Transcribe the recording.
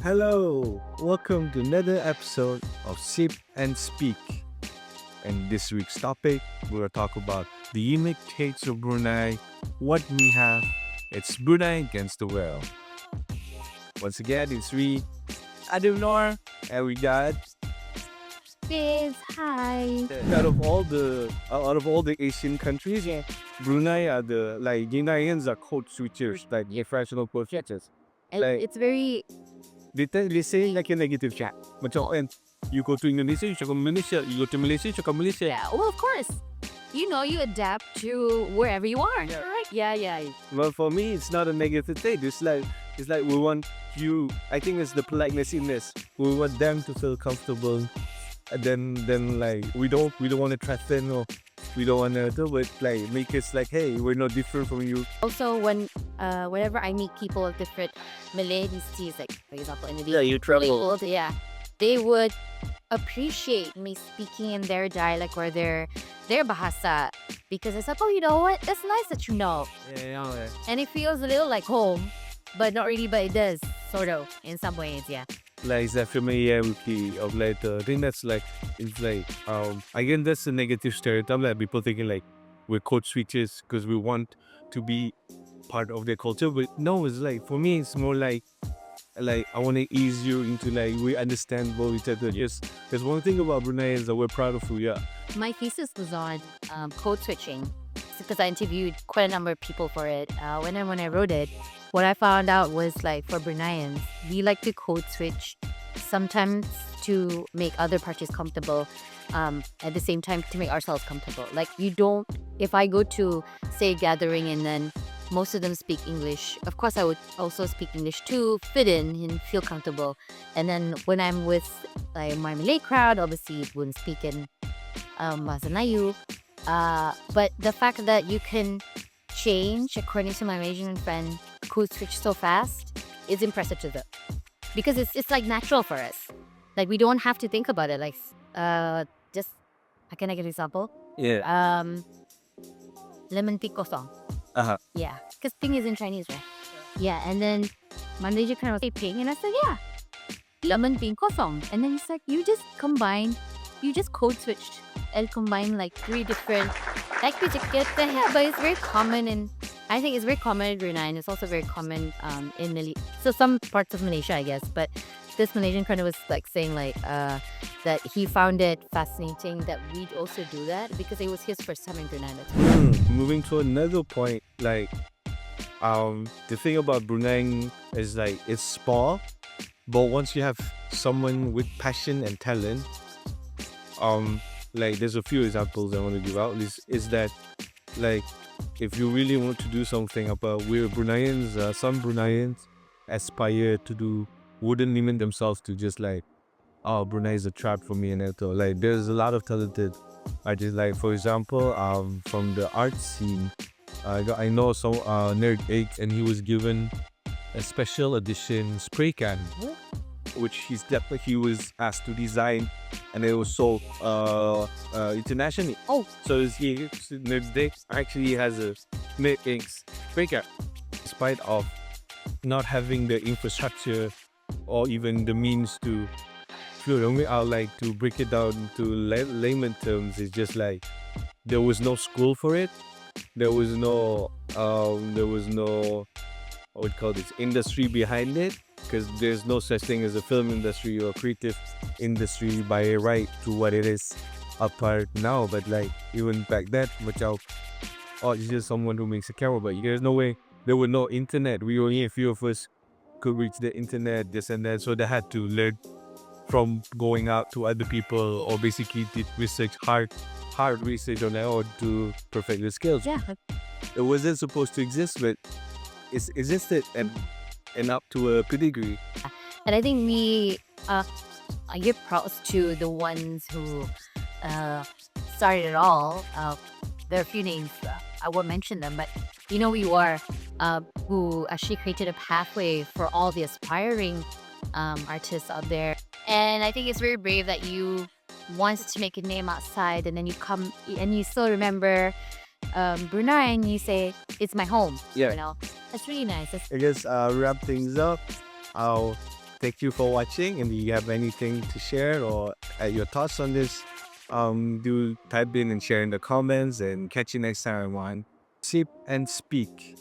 Hello, welcome to another episode of Sip and Speak. And this week's topic, we're going to talk about the unique traits of Brunei, what we have. It's Brunei against the world. Once again, it's me, Adilnor, and we got Biz, hi. out of all the Asian countries, Yeah. Brunei are the Bruneians are code switchers, like professional code switchers. And Like- it's very They say like a negative chat. Macam kan, you go to Indonesia, you cakap Malaysia. You go to Malaysia, you cakap Malaysia. yeah. Well, of course, you adapt to wherever you are. Yeah. Right? Yeah. Well, for me, it's not a negative thing. It's like we want you. I think it's the politeness in this. We want them to feel comfortable, and then like we don't want to threaten or we don't want to do it. Like make us like, hey, we're not different from you. Also, whenever I meet people of different Malay ethnicities, like for example, in the you they would appreciate me speaking in their dialect or their bahasa because it's like, oh, you know what? That's nice that you know, Yeah. and it feels a little like home, but not really. But it does sort of in some ways, yeah. Like that familiarity of like I think that's like it's like again that's a negative stereotype that people thinking like we're code switches because we want to be part of their culture, but no, it's like for me it's more like I want to ease you into like we understand both each other. Yes, there's one thing about Brunei is that we're proud of who we are. My thesis was on code switching because I interviewed quite a number of people for it. When I wrote it, what I found out was like for Bruneians, we like to code switch sometimes to make other parties comfortable, at the same time to make ourselves comfortable. Like if I go to say a gathering and then most of them speak English, of course I would also speak English too, fit in and feel comfortable. And then when I'm with like my Malay crowd, obviously it wouldn't speak in Bahasa Melayu. But the fact that you can change according to my Malaysian friend code switch so fast is impressive to them. Because it's like natural for us. Like we don't have to think about it. Like just can I get an example? Yeah. Lemon tea kosong. Uh-huh. Yeah, because ping is in Chinese, right? Yeah, and then my Malaysian kind of say ping, and I said, yeah, lemon ping kosong. And then he's like, you just code switched and combine like three different languages together. Yeah, but it's very common I think it's very common in Brunei, and it's also very common in Malaysia. So some parts of Malaysia, I guess, but this Malaysian kind of was like saying like that he found it fascinating that we'd also do that because it was his first time in Brunei. Moving to another point, like the thing about Brunei is like it's small, but once you have someone with passion and talent, like there's a few examples I want to give out. Is that like if you really want to do something about we're Bruneians, some Bruneians aspire to do wouldn't limit themselves to just like, oh, Brunei is a trap for me and that. Like there's a lot of talented artists. Like for example, from the art scene, I know some Nerd 8 and he was given a special edition spray can, which he was asked to design, and it was sold internationally. Oh, So Nerd 8 actually has a Nerd 8 spray can, despite of not having the infrastructure or even the means to like to break it down to layman terms. It's just like there was no school for it. There was no what we call this industry behind it, because there's no such thing as a film industry or creative industry by right to what it is apart now. But like even back then, it's just someone who makes a camera, but there's no way. There was no internet. We only a few of us could reach the internet, this and that. So they had to learn from going out to other people, or basically did research, hard research on their own to perfect the skills. yeah. It wasn't supposed to exist, but it existed and up to a pedigree. And I think I give props to the ones who started it all. There are a few names, I won't mention them, but you are who actually created a pathway for all the aspiring artists out there. And I think it's very brave that you want to make a name outside, and then you come and you still remember Brunei, and you say it's my home. Yeah. That's really nice. I guess wrap things up. Thank you for watching. And if you have anything to share or your thoughts on this, do type in and share in the comments. And catch you next time, everyone. Sip and speak.